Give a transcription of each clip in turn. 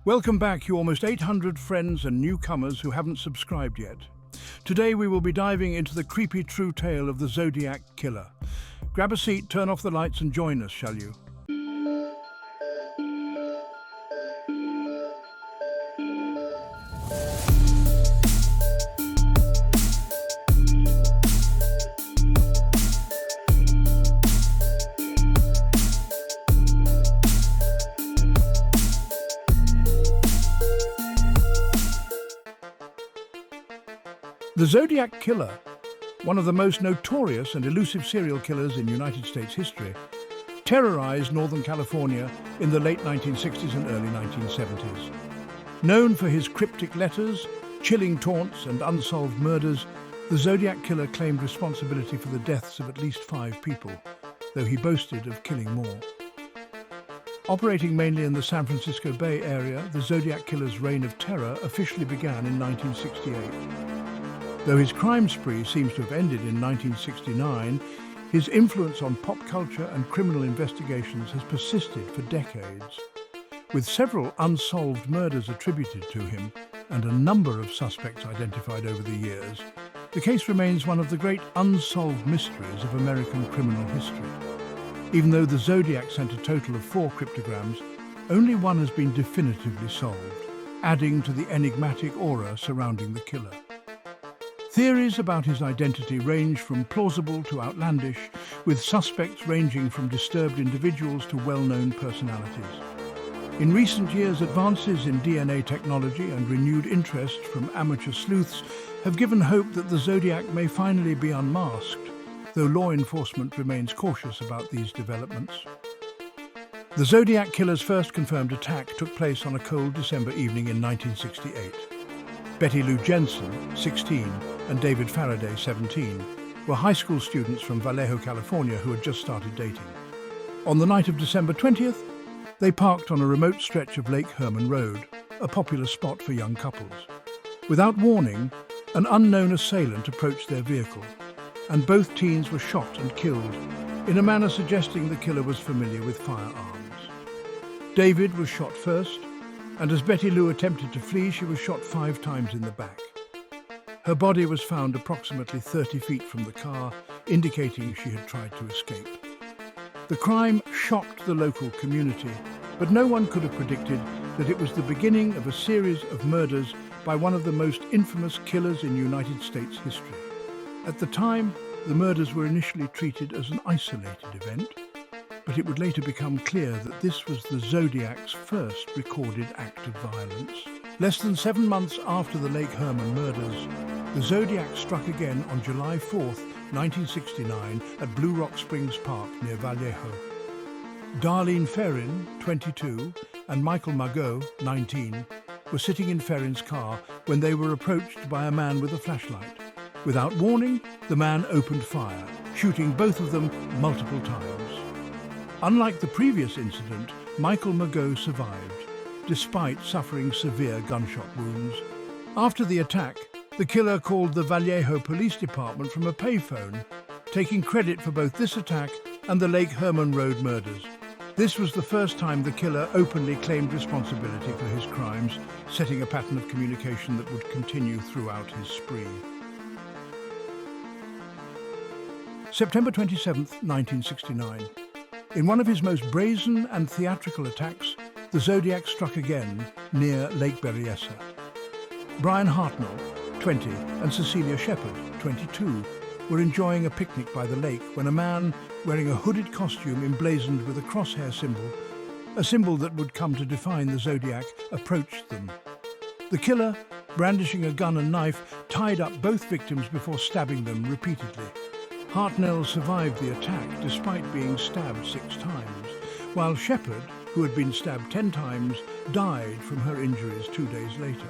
Welcome back, you almost 800 friends and newcomers who haven't subscribed yet. Today we will be diving into the creepy true tale of the Zodiac Killer. Grab a seat, turn off the lights and join us, shall you? The Zodiac Killer, one of the most notorious and elusive serial killers in United States history, terrorized Northern California in the late 1960s and early 1970s. Known for his cryptic letters, chilling taunts and unsolved murders, the Zodiac Killer claimed responsibility for the deaths of at least 5 people, though he boasted of killing more. Operating mainly in the San Francisco Bay Area, the Zodiac Killer's reign of terror officially began in 1968. Though his crime spree seems to have ended in 1969, his influence on pop culture and criminal investigations has persisted for decades. With several unsolved murders attributed to him and a number of suspects identified over the years, the case remains one of the great unsolved mysteries of American criminal history. Even though the Zodiac sent a total of 4 cryptograms, only one has been definitively solved, adding to the enigmatic aura surrounding the killer. Theories about his identity range from plausible to outlandish, with suspects ranging from disturbed individuals to well-known personalities. In recent years, advances in DNA technology and renewed interest from amateur sleuths have given hope that the Zodiac may finally be unmasked, though law enforcement remains cautious about these developments. The Zodiac Killer's first confirmed attack took place on a cold December evening in 1968. Betty Lou Jensen, 16, and David Faraday, 17, were high school students from Vallejo, California who had just started dating. On the night of December 20th, they parked on a remote stretch of Lake Herman Road, a popular spot for young couples. Without warning, an unknown assailant approached their vehicle, and both teens were shot and killed in a manner suggesting the killer was familiar with firearms. David was shot first, and as Betty Lou attempted to flee, she was shot 5 times in the back. Her body was found approximately 30 feet from the car, indicating she had tried to escape. The crime shocked the local community, but no one could have predicted that it was the beginning of a series of murders by one of the most infamous killers in United States history. At the time, the murders were initially treated as an isolated event, but it would later become clear that this was the Zodiac's first recorded act of violence. Less than 7 months after the Lake Herman murders, the Zodiac struck again on July 4, 1969, at Blue Rock Springs Park near Vallejo. Darlene Ferrin, 22, and Michael Margot, 19, were sitting in Ferrin's car when they were approached by a man with a flashlight. Without warning, the man opened fire, shooting both of them multiple times. Unlike the previous incident, Michael Margot survived, despite suffering severe gunshot wounds. After the attack, the killer called the Vallejo Police Department from a payphone, taking credit for both this attack and the Lake Herman Road murders. This was the first time the killer openly claimed responsibility for his crimes, setting a pattern of communication that would continue throughout his spree. September 27, 1969. In one of his most brazen and theatrical attacks, the Zodiac struck again near Lake Berryessa. Brian Hartnell, 20, and Cecilia Shepard, 22, were enjoying a picnic by the lake when a man wearing a hooded costume emblazoned with a crosshair symbol, a symbol that would come to define the Zodiac, approached them. The killer, brandishing a gun and knife, tied up both victims before stabbing them repeatedly. Hartnell survived the attack despite being stabbed 6 times, while Shepard, who had been stabbed 10 times, died from her injuries 2 days later.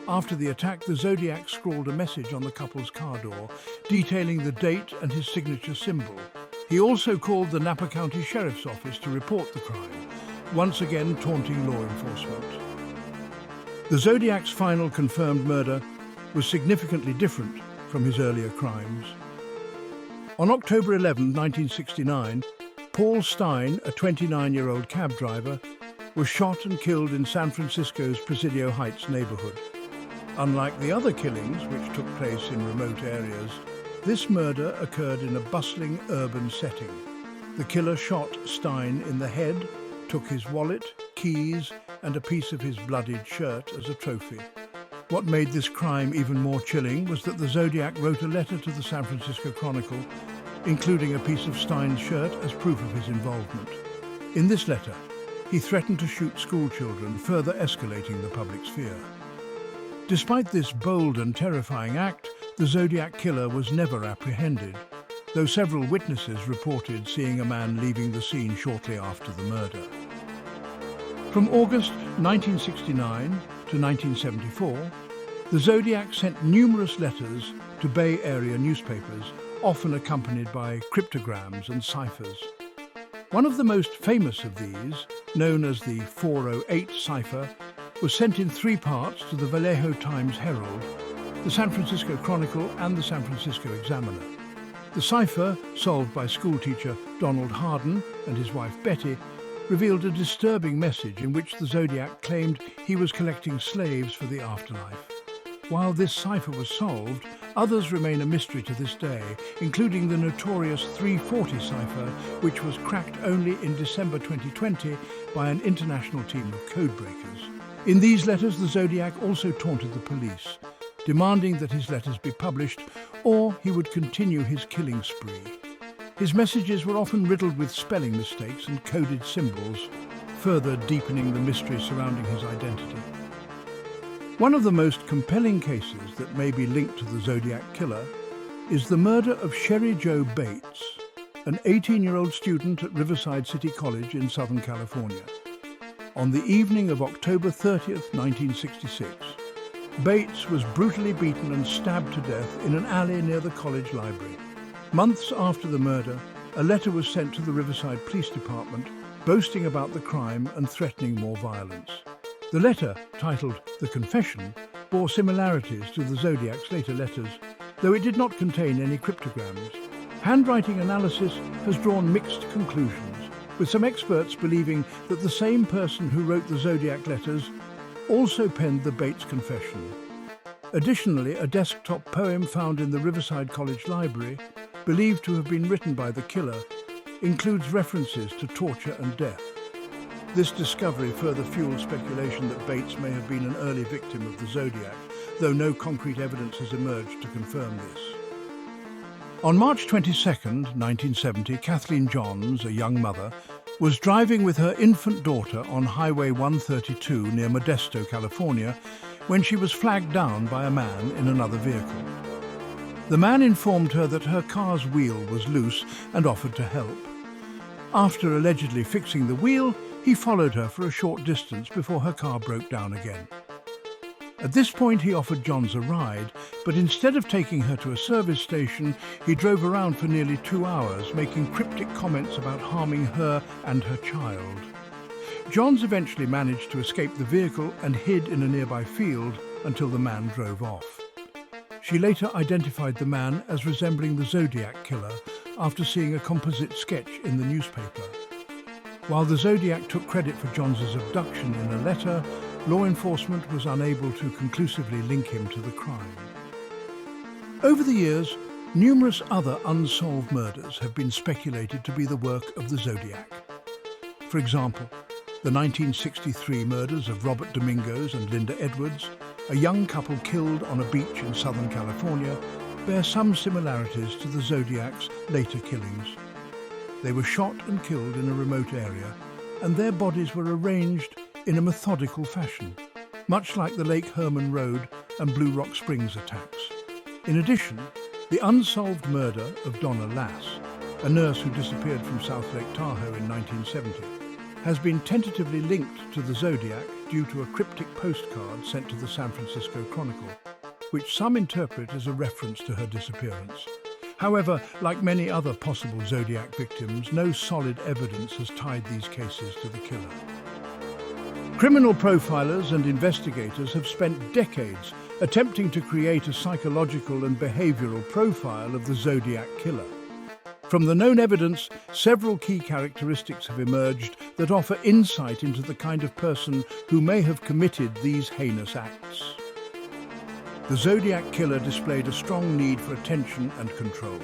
After the attack, the Zodiac scrawled a message on the couple's car door, detailing the date and his signature symbol. He also called the Napa County Sheriff's Office to report the crime, once again taunting law enforcement. The Zodiac's final confirmed murder was significantly different from his earlier crimes. On October 11, 1969, Paul Stein, a 29-year-old cab driver, was shot and killed in San Francisco's Presidio Heights neighborhood. Unlike the other killings, which took place in remote areas, this murder occurred in a bustling urban setting. The killer shot Stein in the head, took his wallet, keys, and a piece of his bloodied shirt as a trophy. What made this crime even more chilling was that the Zodiac wrote a letter to the San Francisco Chronicle, including a piece of Stein's shirt as proof of his involvement. In this letter, he threatened to shoot schoolchildren, further escalating the public's fear. Despite this bold and terrifying act, the Zodiac Killer was never apprehended, though several witnesses reported seeing a man leaving the scene shortly after the murder. From August 1969 to 1974, the Zodiac sent numerous letters to Bay Area newspapers, often accompanied by cryptograms and ciphers. One of the most famous of these, known as the 408 cipher, was sent in 3 parts to the Vallejo Times-Herald, the San Francisco Chronicle and the San Francisco Examiner. The cipher, solved by schoolteacher Donald Harden and his wife Betty, revealed a disturbing message in which the Zodiac claimed he was collecting slaves for the afterlife. While this cipher was solved, others remain a mystery to this day, including the notorious 340 cipher, which was cracked only in December 2020 by an international team of codebreakers. In these letters, the Zodiac also taunted the police, demanding that his letters be published or he would continue his killing spree. His messages were often riddled with spelling mistakes and coded symbols, further deepening the mystery surrounding his identity. One of the most compelling cases that may be linked to the Zodiac Killer is the murder of Sherry Jo Bates, an 18-year-old student at Riverside City College in Southern California. On the evening of October 30th, 1966, Bates was brutally beaten and stabbed to death in an alley near the college library. Months after the murder, a letter was sent to the Riverside Police Department boasting about the crime and threatening more violence. The letter, titled The Confession, bore similarities to the Zodiac's later letters, though it did not contain any cryptograms. Handwriting analysis has drawn mixed conclusions, with some experts believing that the same person who wrote the Zodiac letters also penned the Bates confession. Additionally, a desktop poem found in the Riverside College Library, believed to have been written by the killer, includes references to torture and death. This discovery further fueled speculation that Bates may have been an early victim of the Zodiac, though no concrete evidence has emerged to confirm this. On March 22, 1970, Kathleen Johns, a young mother, was driving with her infant daughter on Highway 132 near Modesto, California, when she was flagged down by a man in another vehicle. The man informed her that her car's wheel was loose and offered to help. After allegedly fixing the wheel, he followed her for a short distance before her car broke down again. At this point, he offered Johns a ride, but instead of taking her to a service station, he drove around for nearly 2 hours, making cryptic comments about harming her and her child. Johns eventually managed to escape the vehicle and hid in a nearby field until the man drove off. She later identified the man as resembling the Zodiac Killer after seeing a composite sketch in the newspaper. While the Zodiac took credit for Johns' abduction in a letter, law enforcement was unable to conclusively link him to the crime. Over the years, numerous other unsolved murders have been speculated to be the work of the Zodiac. For example, the 1963 murders of Robert Domingos and Linda Edwards, a young couple killed on a beach in Southern California, bear some similarities to the Zodiac's later killings. They were shot and killed in a remote area, and their bodies were arranged in a methodical fashion, much like the Lake Herman Road and Blue Rock Springs attacks. In addition, the unsolved murder of Donna Lass, a nurse who disappeared from South Lake Tahoe in 1970, has been tentatively linked to the Zodiac due to a cryptic postcard sent to the San Francisco Chronicle, which some interpret as a reference to her disappearance. However, like many other possible Zodiac victims, no solid evidence has tied these cases to the killer. Criminal profilers and investigators have spent decades attempting to create a psychological and behavioral profile of the Zodiac Killer. From the known evidence, several key characteristics have emerged that offer insight into the kind of person who may have committed these heinous acts. The Zodiac Killer displayed a strong need for attention and control.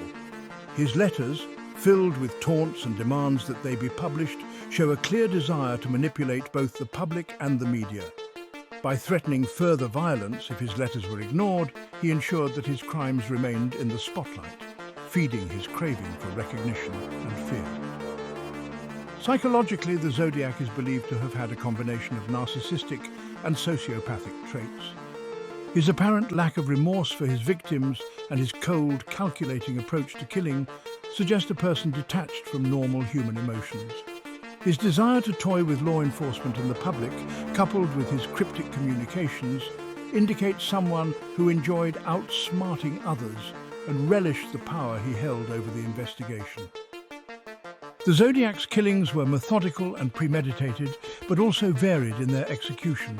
His letters, filled with taunts and demands that they be published, show a clear desire to manipulate both the public and the media. By threatening further violence if his letters were ignored, he ensured that his crimes remained in the spotlight, feeding his craving for recognition and fear. Psychologically, the Zodiac is believed to have had a combination of narcissistic and sociopathic traits. His apparent lack of remorse for his victims and his cold, calculating approach to killing suggest a person detached from normal human emotions. His desire to toy with law enforcement and the public, coupled with his cryptic communications, indicates someone who enjoyed outsmarting others and relished the power he held over the investigation. The Zodiac's killings were methodical and premeditated, but also varied in their execution.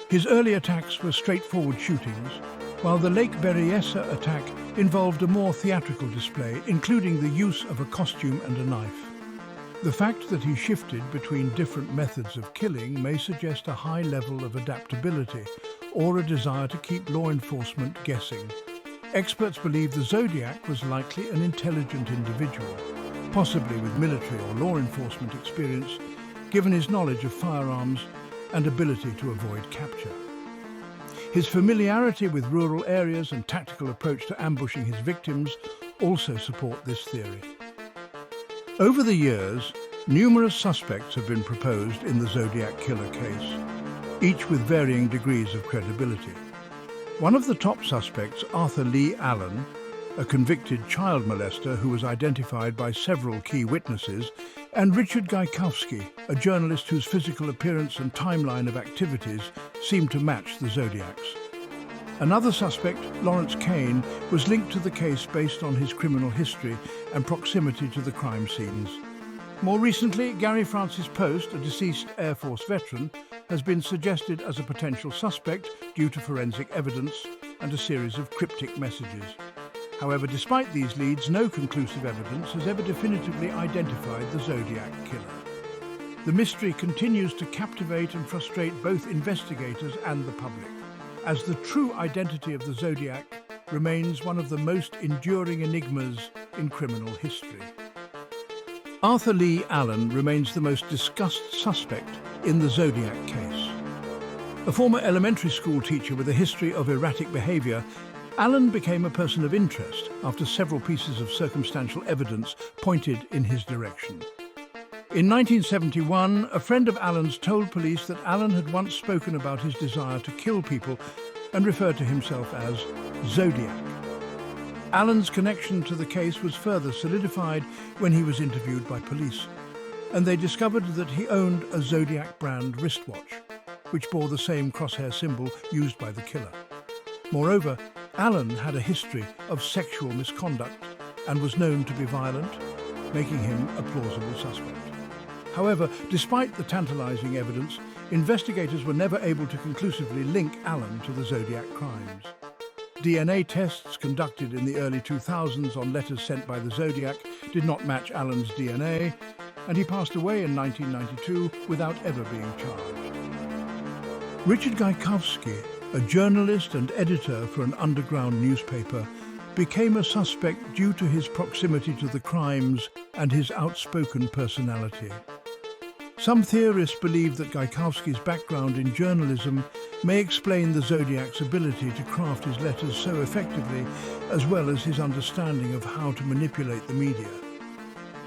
His early attacks were straightforward shootings, while the Lake Berryessa attack involved a more theatrical display, including the use of a costume and a knife. The fact that he shifted between different methods of killing may suggest a high level of adaptability or a desire to keep law enforcement guessing. Experts believe the Zodiac was likely an intelligent individual, possibly with military or law enforcement experience, given his knowledge of firearms and ability to avoid capture. His familiarity with rural areas and tactical approach to ambushing his victims also support this theory. Over the years, numerous suspects have been proposed in the Zodiac Killer case, each with varying degrees of credibility. One of the top suspects, Arthur Lee Allen, a convicted child molester who was identified by several key witnesses, and Richard Gaikowski, a journalist whose physical appearance and timeline of activities seemed to match the Zodiac's. Another suspect, Lawrence Kane, was linked to the case based on his criminal history and proximity to the crime scenes. More recently, Gary Francis Post, a deceased Air Force veteran, has been suggested as a potential suspect due to forensic evidence and a series of cryptic messages. However, despite these leads, no conclusive evidence has ever definitively identified the Zodiac Killer. The mystery continues to captivate and frustrate both investigators and the public, as the true identity of the Zodiac remains one of the most enduring enigmas in criminal history. Arthur Lee Allen remains the most discussed suspect in the Zodiac case. A former elementary school teacher with a history of erratic behavior, Allen became a person of interest after several pieces of circumstantial evidence pointed in his direction. In 1971, a friend of Allen's told police that Allen had once spoken about his desire to kill people and referred to himself as Zodiac. Allen's connection to the case was further solidified when he was interviewed by police, and they discovered that he owned a Zodiac brand wristwatch, which bore the same crosshair symbol used by the killer. Moreover, Allen had a history of sexual misconduct and was known to be violent, making him a plausible suspect. However, despite the tantalizing evidence, investigators were never able to conclusively link Allen to the Zodiac crimes. DNA tests conducted in the early 2000s on letters sent by the Zodiac did not match Allen's DNA, and he passed away in 1992 without ever being charged. Richard Gaikowski, a journalist and editor for an underground newspaper, became a suspect due to his proximity to the crimes and his outspoken personality. Some theorists believe that Gaikowski's background in journalism may explain the Zodiac's ability to craft his letters so effectively, as well as his understanding of how to manipulate the media.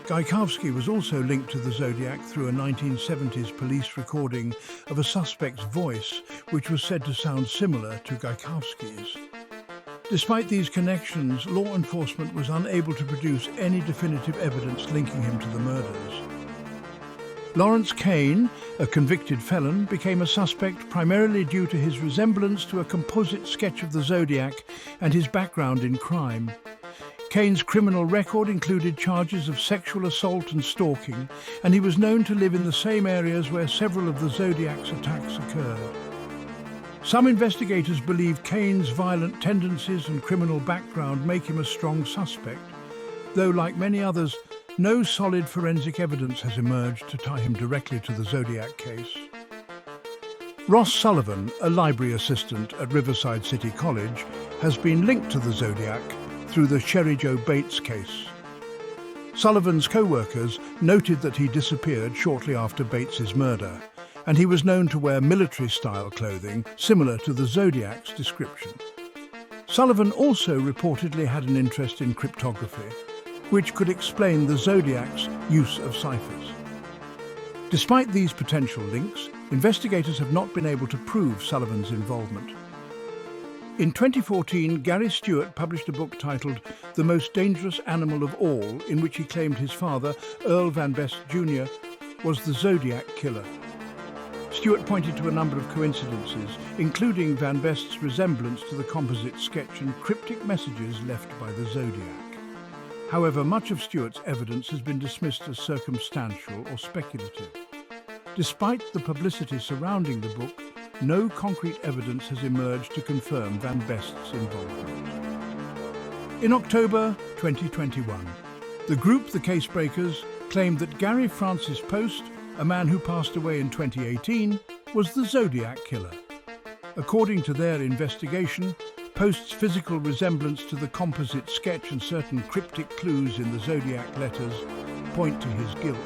Gaikowski was also linked to the Zodiac through a 1970s police recording of a suspect's voice, which was said to sound similar to Gaikowski's. Despite these connections, law enforcement was unable to produce any definitive evidence linking him to the murders. Lawrence Kane, a convicted felon, became a suspect primarily due to his resemblance to a composite sketch of the Zodiac and his background in crime. Kane's criminal record included charges of sexual assault and stalking, and he was known to live in the same areas where several of the Zodiac's attacks occurred. Some investigators believe Kane's violent tendencies and criminal background make him a strong suspect. though like many others, no solid forensic evidence has emerged to tie him directly to the Zodiac case. Ross Sullivan, a library assistant at Riverside City College, has been linked to the Zodiac through the Sherry Jo Bates case. Sullivan's co-workers noted that he disappeared shortly after Bates's murder, and he was known to wear military-style clothing similar to the Zodiac's description. Sullivan also reportedly had an interest in cryptography, which could explain the Zodiac's use of ciphers. Despite these potential links, investigators have not been able to prove Sullivan's involvement. In 2014, Gary Stewart published a book titled The Most Dangerous Animal of All, in which he claimed his father, Earl Van Best Jr., was the Zodiac Killer. Stewart pointed to a number of coincidences, including Van Best's resemblance to the composite sketch and cryptic messages left by the Zodiac. However, much of Stewart's evidence has been dismissed as circumstantial or speculative. Despite the publicity surrounding the book, no concrete evidence has emerged to confirm Van Best's involvement. In October 2021, the group The Codebreakers claimed that Gary Francis Post, a man who passed away in 2018, was the Zodiac Killer. According to their investigation, Post's physical resemblance to the composite sketch and certain cryptic clues in the Zodiac letters point to his guilt.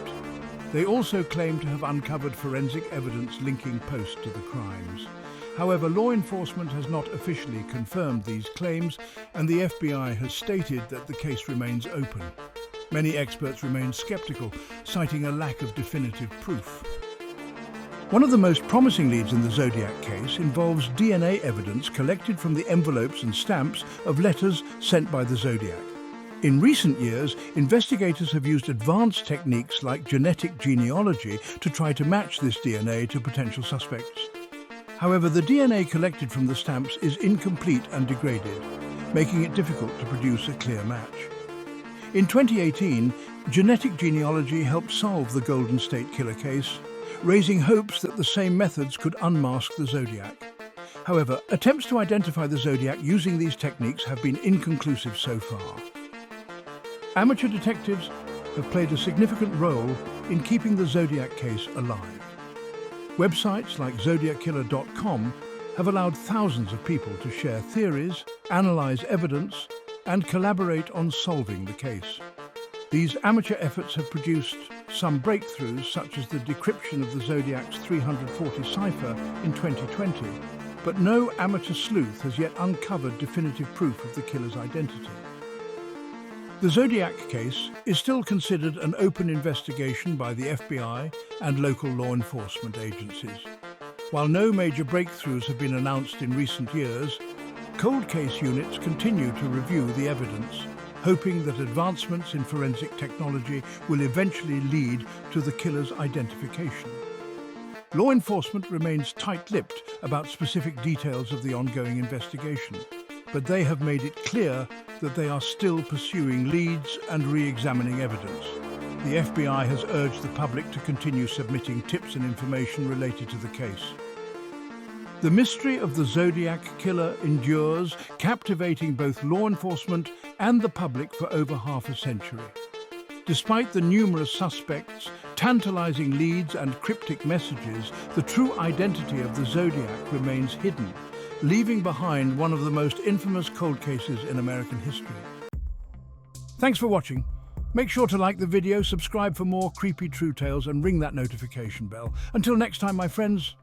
They also claim to have uncovered forensic evidence linking Post to the crimes. However, law enforcement has not officially confirmed these claims, and the FBI has stated that the case remains open. Many experts remain skeptical, citing a lack of definitive proof. One of the most promising leads in the Zodiac case involves DNA evidence collected from the envelopes and stamps of letters sent by the Zodiac. In recent years, investigators have used advanced techniques like genetic genealogy to try to match this DNA to potential suspects. However, the DNA collected from the stamps is incomplete and degraded, making it difficult to produce a clear match. In 2018, genetic genealogy helped solve the Golden State Killer case, raising hopes that the same methods could unmask the Zodiac. However, attempts to identify the Zodiac using these techniques have been inconclusive so far. Amateur detectives have played a significant role in keeping the Zodiac case alive. Websites like zodiackiller.com have allowed thousands of people to share theories, analyze evidence, and collaborate on solving the case. These amateur efforts have produced some breakthroughs, such as the decryption of the Zodiac's 340 cipher in 2020, but no amateur sleuth has yet uncovered definitive proof of the killer's identity. The Zodiac case is still considered an open investigation by the FBI and local law enforcement agencies. While no major breakthroughs have been announced in recent years, cold case units continue to review the evidence, hoping that advancements in forensic technology will eventually lead to the killer's identification. Law enforcement remains tight-lipped about specific details of the ongoing investigation, but they have made it clear that they are still pursuing leads and re-examining evidence. The FBI has urged the public to continue submitting tips and information related to the case. The mystery of the Zodiac Killer endures, captivating both law enforcement and the public for over half a century. Despite the numerous suspects, tantalizing leads and cryptic messages, the true identity of the Zodiac remains hidden, leaving behind one of the most infamous cold cases in American history. Thanks for watching. Make sure to like the video, subscribe for more creepy true tales, and ring that notification bell. Until next time, my friends,